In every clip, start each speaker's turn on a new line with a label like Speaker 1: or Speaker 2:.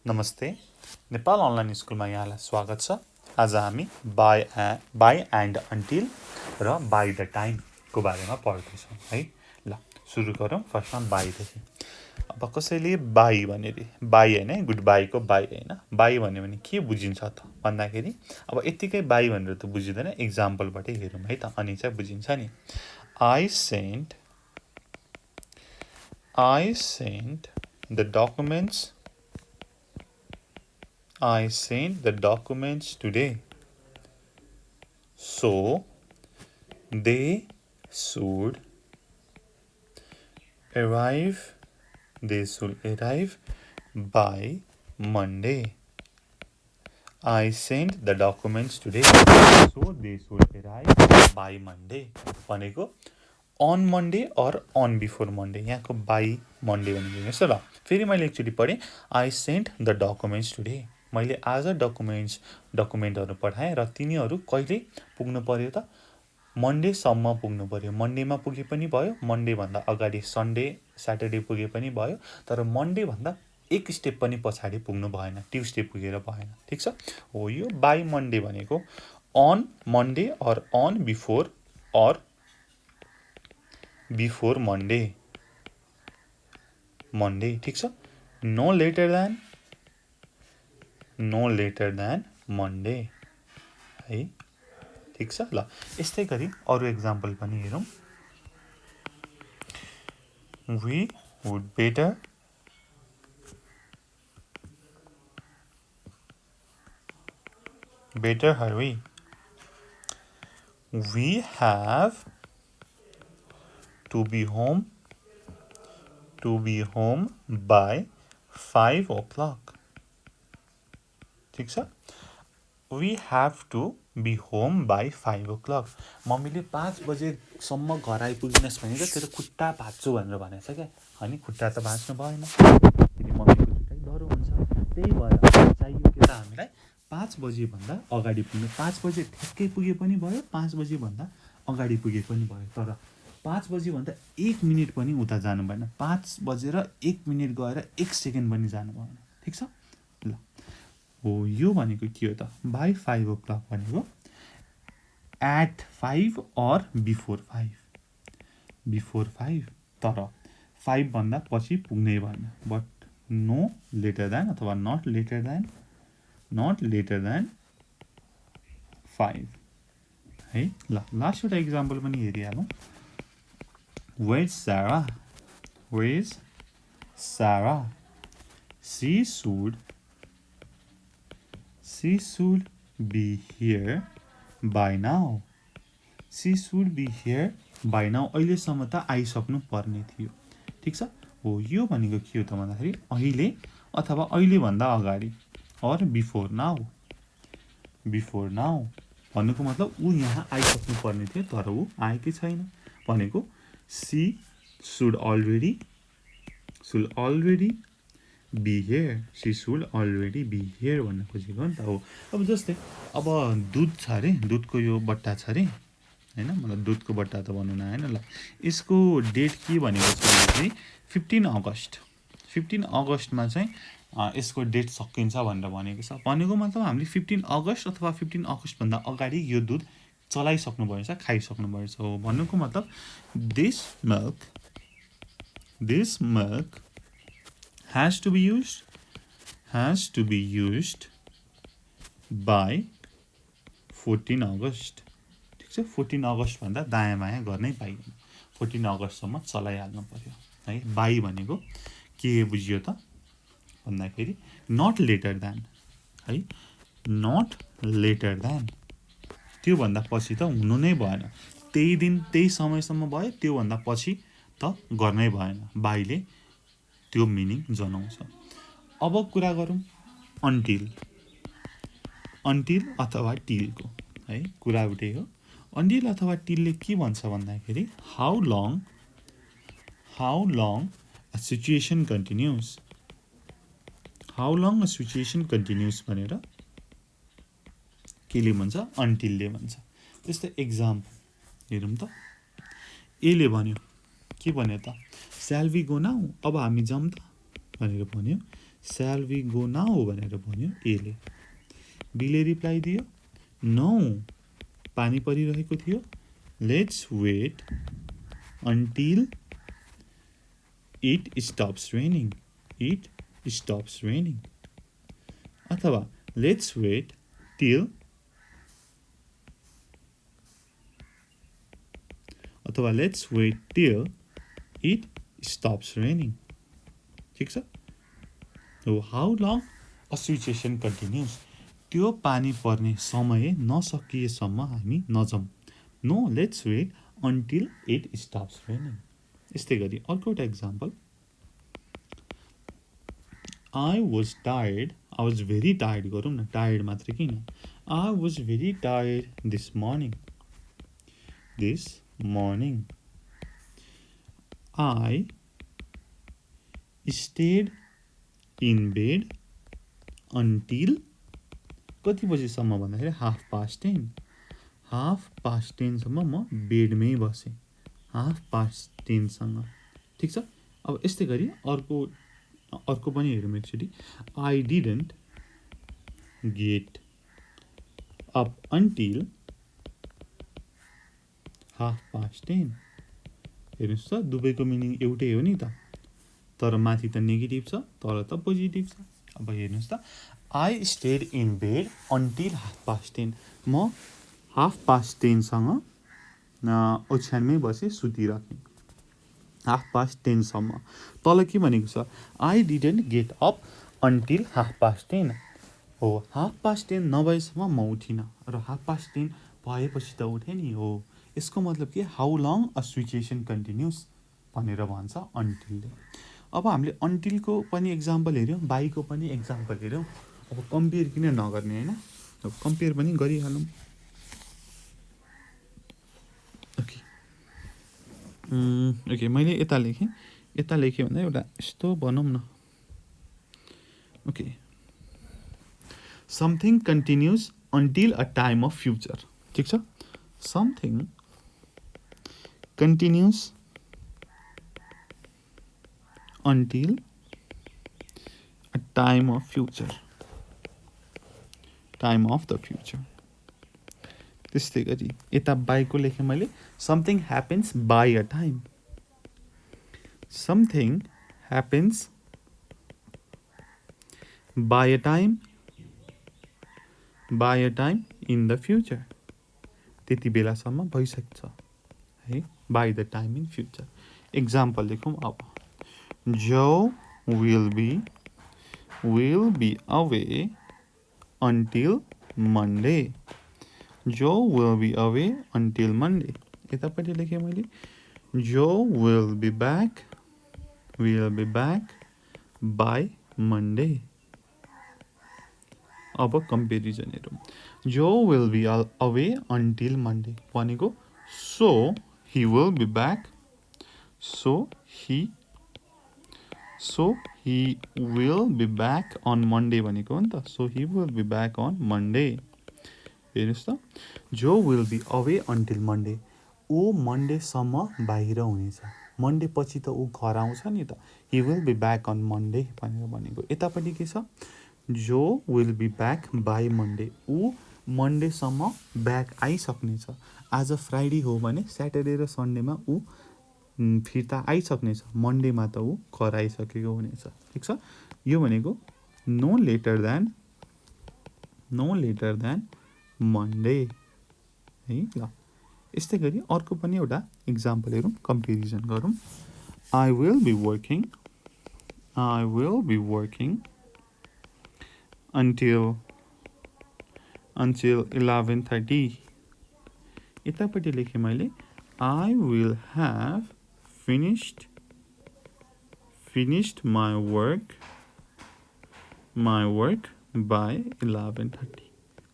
Speaker 1: नमस्ते, नेपाल अनलाइन स्कुलमा यहाँलाई स्वागत छ। आज हामी बाई एन्ड अन्टिल र बाई द टाइमको बारेमा पढ्दैछौँ है। ल सुरु गरौँ फर्स्टमा बाईदेखि। अब कसैले बाई भन्यो अरे, बाई होइन, गुड बाईको बाई होइन, बाई भन्यो भने के बुझिन्छ त भन्दाखेरि अब यत्तिकै बाई भनेर त बुझिँदैन, इक्जाम्पलबाटै हेरौँ है त, अनि चाहिँ बुझिन्छ नि। I sent the documents I sent the documents today. So they should arrive by Monday. I sent the documents today. So they should arrive by Monday. भनेको on Monday or on before Monday. यहाँको by Monday भनेको हेर्नुहोस् ल। फेरि मैले एकचोटि पढेँ, I sent the documents today. मैले आज डकुमेन्टहरू पठाएँ र तिनीहरू कहिले पुग्नु पर्यो त? मन्डेसम्म पुग्नु पर्यो। मन्डेमा पुगे पनि भयो, मन्डेभन्दा अगाडि सन्डे स्याटरडे पुगे पनि भयो, तर मन्डेभन्दा एक स्टेप पनि पछाडि पुग्नु भएन, ट्युसडे पुगेर भएन। ठिक छ, हो यो बाई मन्डे भनेको on Monday or on before Monday. ठिक छ, नो लेटर देन मन्डे है। ठिक छ ल। यस्तै गरी अरू एक्जाम्पल पनि हेरौँ। We would better hurry. We have to be home by 5 o'clock. ठिक छ, we have to be home by 5 o'clock. मम्मीले 5 बजेसम्म घर आइपुगिनुहोस् भनेर तेरो खुट्टा भाँच्छु भनेर भनेछ क्या। अनि खुट्टा त भाँच्नु भएन, फेरि मम्मीको खुट्टै डह्रो हुन्छ। त्यही भएर चाहियो कि त हामीलाई 5 बजीभन्दा अगाडि पुग्नु। 5 बजे ठ्याक्कै पुगे पनि भयो, 5 बजीभन्दा अगाडि पुगे पनि भयो, तर 5 बजीभन्दा 1 मिनट पनि उता जानु भएन। 5 बजेर 1 मिनट गएर 1 सेकेन्ड पनि जानु भएन। ठिक छ ल। हो यो भनेको के हो त? बाई 5 o'clock भनेको एट 5 अर बिफोर 5, तर 5 भन्दा पछि पुग्नै भएन। बट नो लेटर देन अथवा नट लेटर देन 5 है ल। लास्ट एउटा इक्जाम्पल पनि हेरिहालौँ। Where's Sarah? She should be here by now. अहिलेसम्म त आइसक्नु पर्ने थियो। ठिक छ, हो यो भनेको के हो त भन्दाखेरि अहिले अथवा अहिलेभन्दा अगाडि, अर बिफोर नाउ भन्नुको मतलब ऊ यहाँ आइसक्नु पर्ने थियो, तर ऊ आएकै छैन। भनेको she should already be here भन्न खोजेको हो नि त हो। अब जस्तै अब दुध छ अरे, दुधको यो बट्टा छ अरे होइन, मतलब दुधको बट्टा त भन्नु न होइन ल। यसको डेट के भनेको छ भनेपछि 15 अगस्टमा चाहिँ यसको डेट सकिन्छ भनेर भनेको छ। भनेको मतलब हामीले 15 अगस्ट अथवा 15 अगस्टभन्दा अगाडि यो दुध चलाइसक्नु भएछ, खाइसक्नु भएछ हो। भन्नुको मतलब this milk has to be used by 14 August. ठिक छ, 14 अगस्टभन्दा दायाँ बायाँ गर्नै पाइँदैन, 14 अगस्टसम्म चलाइहाल्नु पर्यो है। बाई भनेको के बुझियो त भन्दाखेरि नट लेटर देन है, नट लेटर देन, त्योभन्दा पछि त हुनु नै भएन। त्यही दिन त्यही समयसम्म भयो, त्योभन्दा पछि त गर्नै भएन। बाईले त्यो मिनिङ जनाउँछ। अब कुरा गरौँ अन्टिल अथवा टिलको है। कुरा उठे हो, अन्टिल अथवा टिलले के भन्छ भन्दाखेरि how long a situation continuous भनेर केले भन्छ? अन्टिलले भन्छ। त्यस्तै एक्जाम्पल हेरौँ त। एले भन्यो, के भन्यो त? स्याल वी गो नाउ? अब हामी जाउँ त भनेर भन्यो। स्याल वी गो नाउ भनेर भन्यो एले। बीले रिप्लाई दियो नो, पानी परिरहेको थियो। Let's wait until it stops raining, it stops raining. अथवा लेट्स वेट टिल, अथवा let's wait till it stops raining. ठिक छ। हो how long a situation continues, त्यो पानी पर्ने समय नसकिएसम्म हामी नजाउँ। No, let's wait until it stops raining. यस्तै गरी अर्को एउटा example, I was tired, I was very tired गरौँ न, टायर्ड मात्र किन। I was very tired this morning, this morning. I stayed in bed until, कति बजीसम्म भन्दाखेरि 10:30, 10:30सम्म म बेडमै बसेँ, 10:30सँग। ठिक छ। अब यस्तै गरी अर्को पनि हेरौँ एकचोटि। I didn't get up until 10:30। हेर्नुहोस् त, दुवैको मिनिङ एउटै हो नि त, तर माथि त नेगेटिभ छ, तर त पोजिटिभ छ। अब हेर्नुहोस् त, I stayed in bed until 10:30, म 10:30सँग ओछ्यानमै बसेँ, सुतिराखेँ 10:30सम्म। तल के भनेको छ, I didn't get up until 10:30। हो 10:30 नभएसम्म म उठिनँ, र 10:30 भएपछि त उठेँ नि। हो यसको मतलब के, how long a situation continuous भनेर भन्छ अन्टिलले। अब हामीले अन्टिलको पनि इक्जाम्पल हेऱ्यौँ, बाईको पनि इक्जाम्पल हेऱ्यौँ। अब कम्पेयर किन नगर्ने होइन, अब कम्पेयर पनि गरिहालौँ। ओके मैले यता लेखेँ भन्दा एउटा यस्तो बनाऊँ न। Okay, something continues until a time of future. ठिक छ। Something continues until a time of future, time of the future. त्यस्तै गरी यता बाईको लेखेँ मैले, something happens by a time, something happens by a time in the future, त्यति बेलासम्म भइसक्छ है, by the time in future. Example लेखौँ अब, Joe will be away until Monday, Joe will be away until Monday. यतापट्टि लेखेँ मैले, Joe will be back by Monday. अब comparison हेरौँ, Joe will be away until Monday भनेको so he will be back, so he will be back on Monday भनेको हो नि त, so he will be back on Monday. हेर्नुहोस् त, Joe will be away until Monday, ऊ मन्डेसम्म बाहिर हुनेछ, मन्डे पछि त ऊ घर आउँछ नि त, he will be back on Monday भनेर भनेको। यतापट्टि के छ, Joe will be back by Monday, ऊ मन्डेसम्म ब्याक आइसक्नेछ। आज फ्राइडे हो भने स्याटरडे र सन्डेमा ऊ फिर्ता आइसक्नेछ, मन्डेमा त ऊ घर आइसकेको हुनेछ। ठिक छ। यो भनेको नो लेटर देन मन्डे है। ल यस्तै गरी अर्को पनि एउटा इक्जाम्पल हेरौँ, कम्पेरिजन गरौँ। I will be working until 11:30। यतापट्टि लेखेँ मैले, I will have finished my work by 11:30।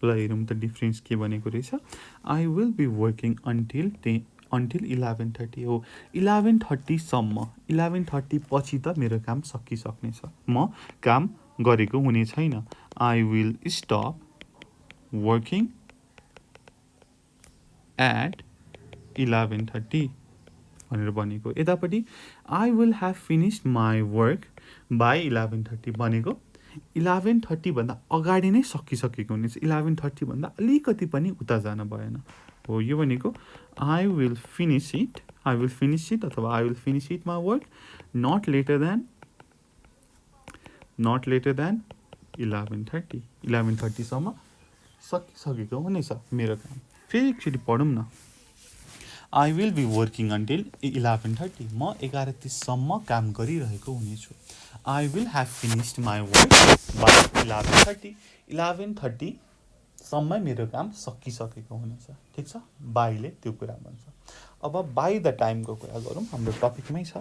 Speaker 1: ल हेरौँ त डिफ्रेन्स के भनेको रहेछ। I will be working until 11:30 हो, 11:30सम्म, 11:30 पछि त मेरो काम सकिसक्नेछ, म काम गरेको हुने छैन। I will stop working at 11:30 भनेर भनेको। यतापट्टि I will have finished my work by 11:30 भनेको 11:30 भन्दा अगाडि नै सकिसकेको हुनेछ, 11:30 भन्दा अलिकति पनि उता जान भएन हो। यो भनेको आई विल फिनिस इट अथवा I will finish it my work not later than 11:30, 11:30सम्म सकिसकेको हुनेछ मेरो काम। फेरि एकचोटि पढौँ न। I will be working until 11:30, म 11:30सम्म काम गरिरहेको हुनेछु। I will have finished my work by 11:30, 11:30सम्म मेरो काम सकिसकेको हुनेछ। ठिक छ, बाईले त्यो कुरा भन्छ। अब बाई द टाइमको कुरा गरौँ, हाम्रो टपिकमै छ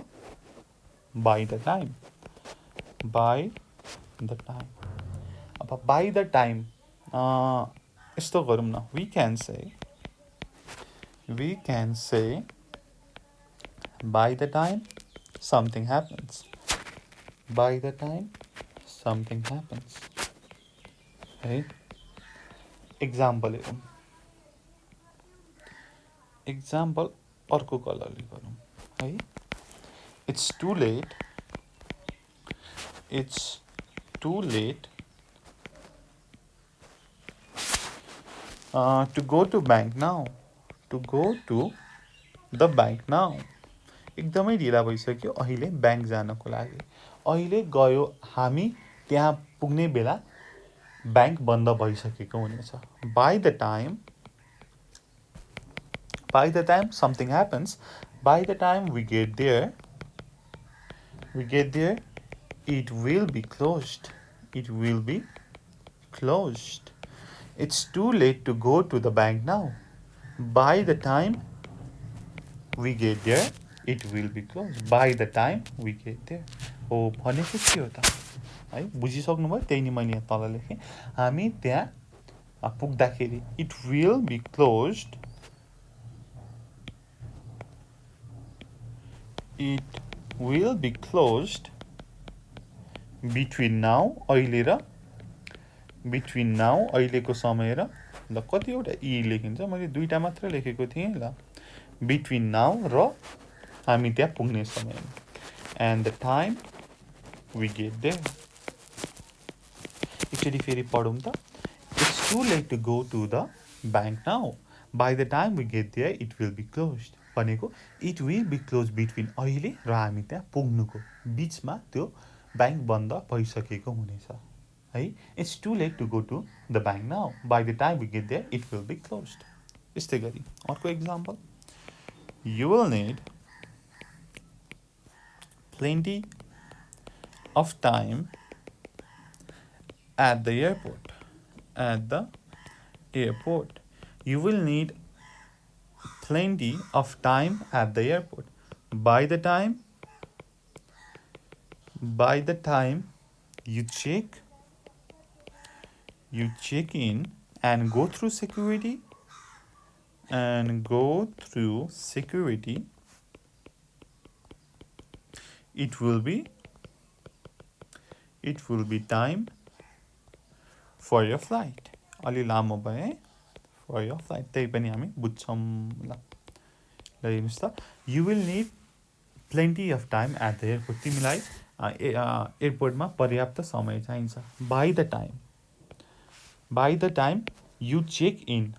Speaker 1: बाई द टाइम। अब बाई द टाइम यस्तो गरौँ न, we can say by the time something happens, है। इक्जाम्पल हेरौँ, इक्जाम्पल अर्को कलरले गरौँ है। It's too late to go to bank now, एकदमै ढिला भइसक्यो अहिले ब्याङ्क जानको लागि। अहिले गयो, हामी त्यहाँ पुग्ने बेला ब्याङ्क बन्द भइसकेको हुनेछ। By the time something happens, by the time we get there it will be closed. It's too late to go to the bank now. By the time we get there, it will be closed. By the time we get there. हो भनेको के हो त है, बुझिसक्नुभयो? त्यही नि मैले यहाँ तल लेखेँ। हामी त्यहाँ पुग्दाखेरि it will be closed. It will be closed between now, अहिलेको समय र, ल कतिवटा ई लेखिन्छ, मैले दुईवटा मात्र लेखेको थिएँ। ल बिट्विन नाउ र हामी त्यहाँ पुग्ने समय, and the time we get there. एकचोटि फेरि पढौँ त। It's too late to go to the bank now, by the time we get there it will be closed भनेको it will be close between अहिले र हामी त्यहाँ पुग्नुको बिचमा त्यो ब्याङ्क बन्द भइसकेको हुनेछ है। It's too late to go to the bank now, by the time we get there it will be closed. यस्तै गरी अर्को example, you will need plenty of time at the airport. You will need plenty of time at the airport. By the time you check in and go through security, it will be time for your flight. अलि लामो भयो है, for your flight, त्यही पनि हामी बुझ्छौँ। ल हेर्नुहोस् त, you will need plenty of time at the airport, तिमीलाई एयरपोर्टमा पर्याप्त समय चाहिन्छ। By the time you check in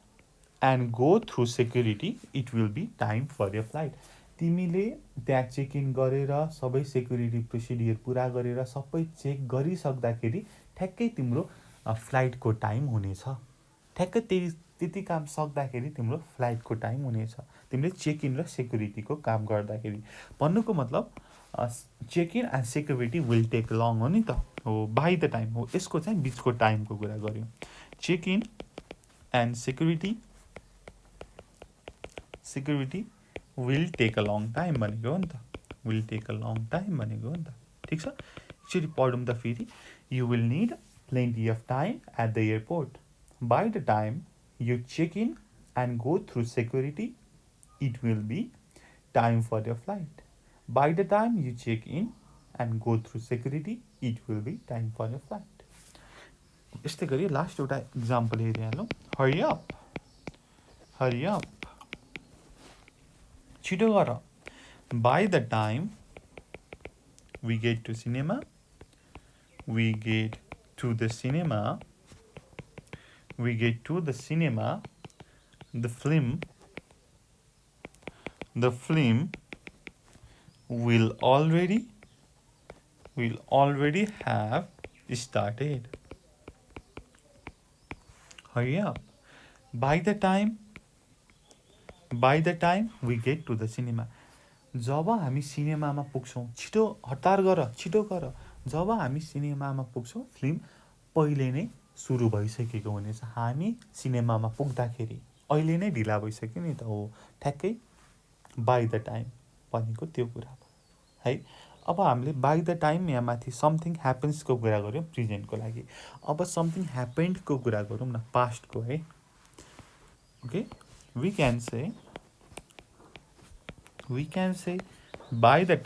Speaker 1: and go through security, it will be time for your flight. तिमीले त्यहाँ चेक इन गरेर सबै सेक्युरिटी प्रोसिडियर पुरा गरेर सबै चेक गरिसक्दाखेरि ठ्याक्कै तिम्रो फ्लाइटको टाइम हुनेछ। ठ्याक्कै त्यति काम सक्दाखेरि तिम्रो फ्लाइटको टाइम हुनेछ, तिमीले चेक इन र सेक्युरिटीको काम गर्दाखेरि। भन्नुको मतलब check in and security will take long हो नि त, हो बाई द टाइम हो, यसको चाहिँ बिचको टाइमको कुरा गऱ्यौँ। Check in and security will take a long time भनेको हो नि त, ठिक छ। एकचोटि पढौँ त फेरि। You will need plenty of time at the airport. By the time you check in and go through security, it will be time for your flight. By the time you check in and go through security, it will be time for your flight. यस्तै गरी last एउटा example हेरिहालौँ। Hurry up, छिटो गर। By the time we get to cinema, we get to the cinema, the film will already have started. Hurry up. By the time we get to the cinema, जब हामी सिनेमामा पुग्छौँ, छिटो हतार गर, छिटो गर, जब हामी सिनेमामा पुग्छौँ फिल्म पहिले नै सुरु भइसकेको हुनेछ। हामी सिनेमामा पुग्दाखेरि अहिले नै ढिला भइसक्यो नि त, हो ठ्याक्कै बाई द टाइम भनेको त्यो कुरा है। अब हामीले बाई द टाइम यहाँ माथि समथिङ ह्यापन्सको कुरा गऱ्यौँ प्रेजेन्टको लागि। अब समथिङ ह्यापेन्डको कुरा गरौँ न, पास्टको है। Okay, we can say by the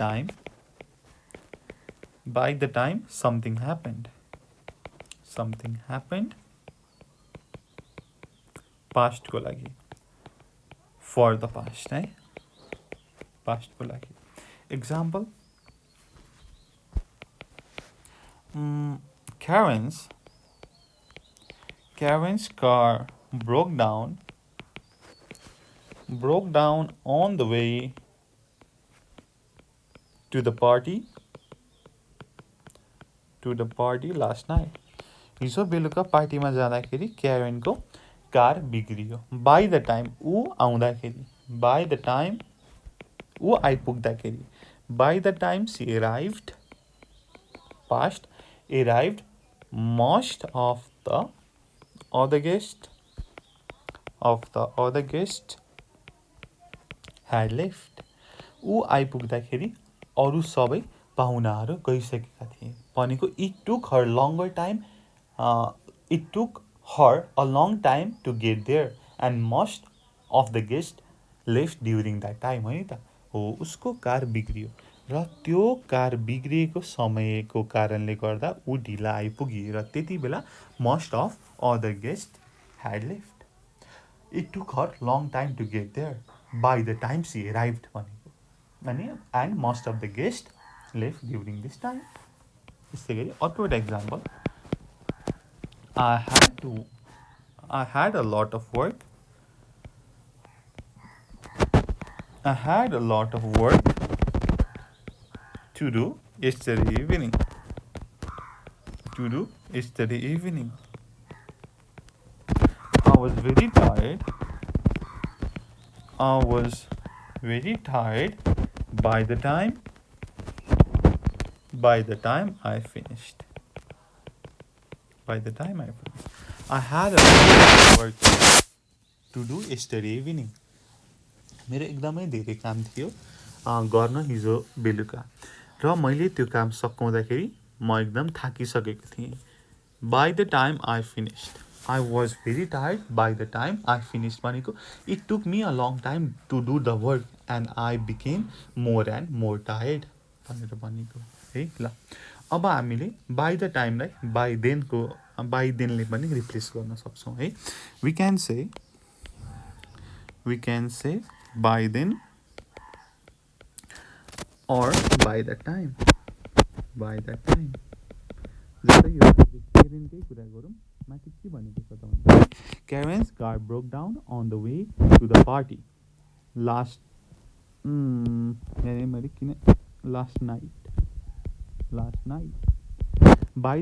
Speaker 1: time something happened, past को लागि, for the past है, past को लागि। example, Karen's car broke down on the way to the party last night. हिजो बेलुका पार्टीमा जाँदाखेरि क्यारेनको कार बिग्रियो। बाई द टाइम ऊ आउँदाखेरि, बाई द टाइम ऊ आइपुग्दाखेरि, by the time she arrived, past, arrived, most of the other guest had left. ऊ आइपुग्दाखेरि अरू सबै पाहुनाहरू गइसकेका थिए भनेको it took her a long time to get there and most of the guests left during that time, हो नि त। हो, उसको कार बिग्रियो र त्यो कार बिग्रिएको समयको कारणले गर्दा ऊ ढिला आइपुगी र त्यति बेला most of other guests had left. It took her long time to get there by the time she arrived भनेको अनि and most of the guests left during this time. त्यसै गरी अर्को एउटा example, I had a lot of work to do yesterday evening. I was very tired by the time I finished. I had a lot of work to do yesterday evening. मेरो एकदमै धेरै काम थियो गर्न हिजो बेलुका र मैले त्यो काम सकाउँदाखेरि म एकदम थाकिसकेको थिएँ। By the time I finished, I was very tired by the time I finished भनेको it took me a long time to do the work and I became more and more tired भनेर भनेको है। ल, अब हामीले by the time लाई by thenले पनि replace गर्न सक्छौँ है। We can say by then or by that time. जस्तै यो क्यारेनकै कुरा गरौँ, माथि के भनेको छ त भन्दा Karen's car broke down on the way to the party last night. By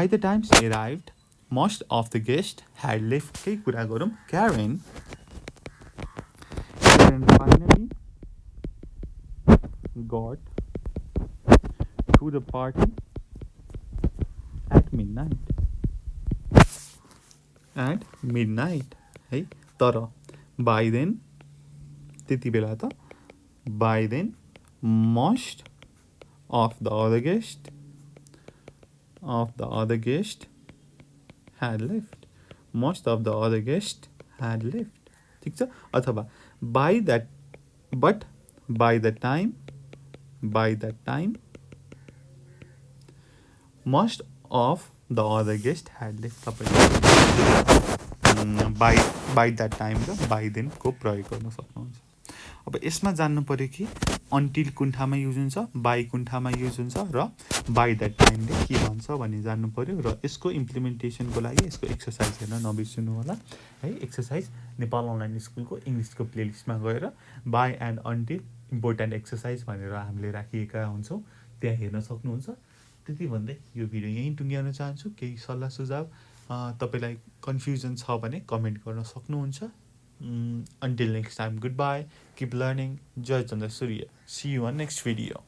Speaker 1: the time she arrived, most of the guests had left. के कुरा गरौँ, Karen finally got to the party at midnight है। तर by then त्यति बेला त by then most of the other guests had left. ठिक छ। अथवा by that time most of the other guests had left. by that time र by then को प्रयोग गर्न सक्नुहुन्छ। अब यसमा जान्नु पर्यो कि until कुन ठाउँमा युज हुन्छ, by कुन ठाउँमा युज हुन्छ र बाई द्याट टाइमले के भन्छ भन्ने जान्नु पऱ्यो र यसको इम्प्लिमेन्टेसनको लागि यसको एक्सर्साइज हेर्न नबिर्सिनु होला है। एक्सर्साइज नेपाल अनलाइन स्कुलको इङ्ग्लिसको प्लेलिस्टमा गएर by and until important exercise भनेर हामीले राखिएका हुन्छौँ, त्यहाँ हेर्न सक्नुहुन्छ। त्यति भन्दै यो भिडियो यहीँ टुङ्ग्याउन चाहन्छु। केही सल्लाह सुझाव तपाईँलाई कन्फ्युजन छ भने कमेन्ट गर्न सक्नुहुन्छ। Until next time, goodbye, keep learning. Jai Chandra Surya. See you on next video.